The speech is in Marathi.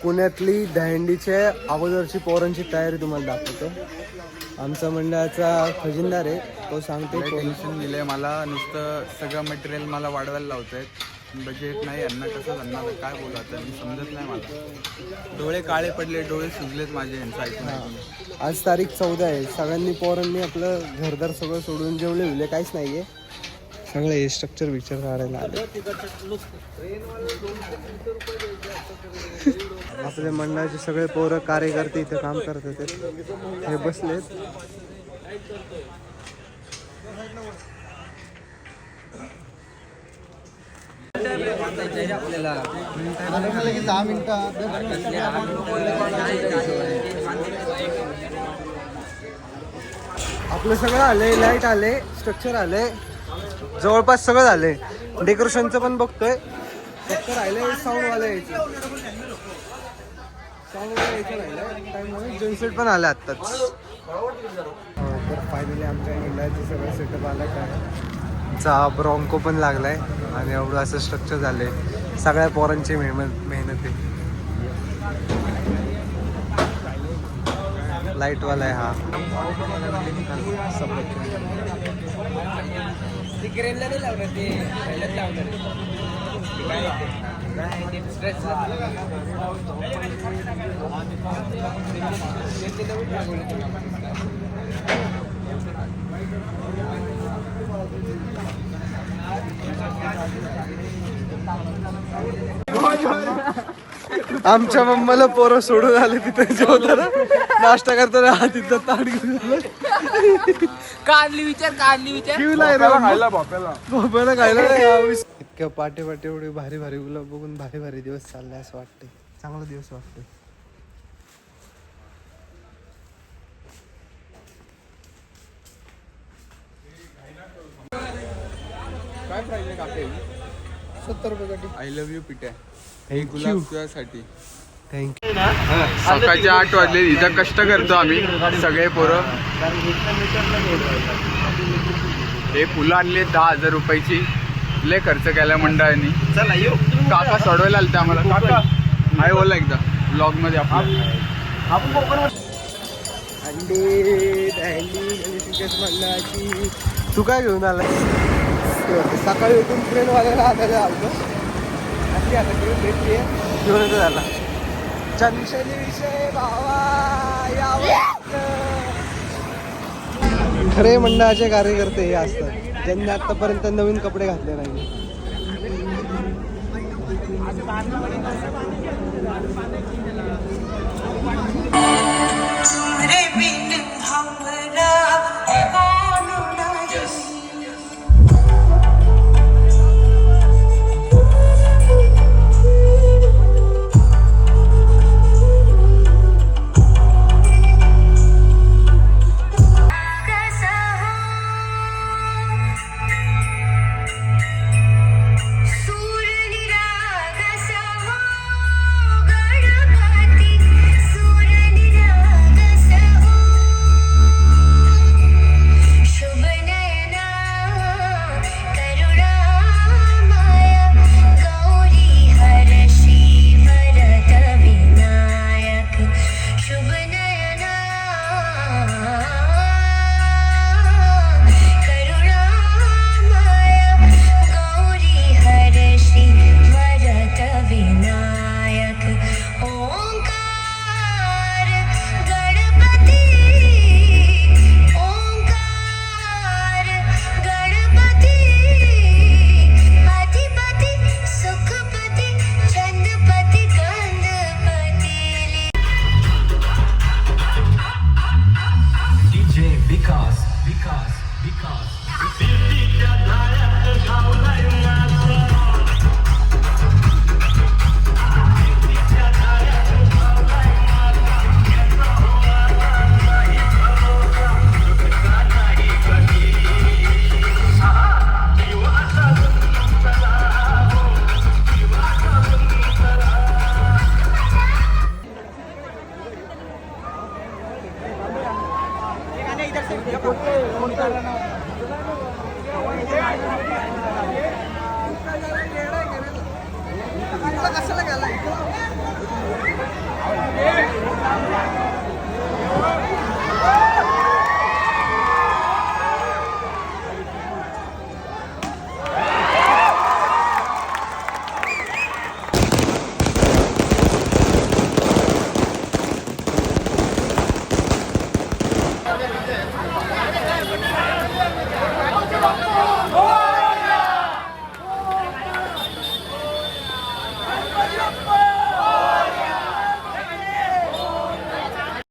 पुण्यातली दहीहंडीच्या अगोदरची पोरांची तयारी तुम्हाला दाखवतो. आमचा मंडळाचा खजिनदार आहे, तो सांगतो. टेन्शन दिलंय मला, नुसतं सगळं मटेरियल मला वाढवायला लावतंय. बजेट नाही यांना, कसं त्यांना काय बोलायचं मी समजत नाही. मला डोळे काळे पडले, डोळे सुजलेत माझे यांचं ऐकून. आज तारीख 14 आहे. सगळ्यांनी पोरांनी आपलं घरदार सगळं सोडून जेवले विले काहीच नाहीये. सगळं हे स्ट्रक्चर विचार काढायला आले. आपल्या मंडळाचे सगळे पोरं कार्यकर्ते इथे काम करतात. हे बसलेत. आपलं सगळं आलंय, लाईट आले, स्ट्रक्चर आले, जवळपास सगळं झालंय. डेकोरेशनचं पण बघतोय. फक्त राहिलंय साऊंडवाला यायचं. साऊंडवाला यायचं राहिलं टाईम. जेनसेट पण आलं आत्ताच. तर फायनली आमच्या मंडळाचं सगळं सेटअप आलं काय. चा ब्रॉन्को पण लागलाय आणि एवढं असं स्ट्रक्चर झालंय. सगळ्या पोरांची मेहनत आहे. लाईटवाला आहे हा. आमच्या मम्माला पोरं सोडून आले तिथे जेवताना, नाश्ता करताना. हा तिथं ताट घेऊन काढली विचार भोपायला खायला. इतक्या पाटे एवढे भारी भारी गुलाब बघून भारी भारी दिवस चालले असं वाटते. चांगला दिवस वाटते. काय प्राईज आहे काके? 70 रुपये गाठी. I love you Pitya. Thank you. गुलाब तुझ्यासाठी. थँक्यू. सकाळचे 8 वाजले. इथं कष्ट करतो आम्ही सगळे पोरं. हे फुलं आणले 10,000 रुपयाची. लय खर्च केला मंडळाने. चला येऊ. काका सोडवायला आलते आम्हाला. काका हाय बोला एकदा ब्लॉग मध्ये आपण. मंडळाची. तू काय घेऊन आला? सकाळी उठून ट्रेनवाल्याला आणायला आलतो. आता ट्रेन भेटली आहे, घेऊन येतो झाला. चंचली विषय भावा खरे मंडळाचे कार्यकर्ते हे असतात, ज्यांनी आतापर्यंत नवीन कपडे घातले नाही.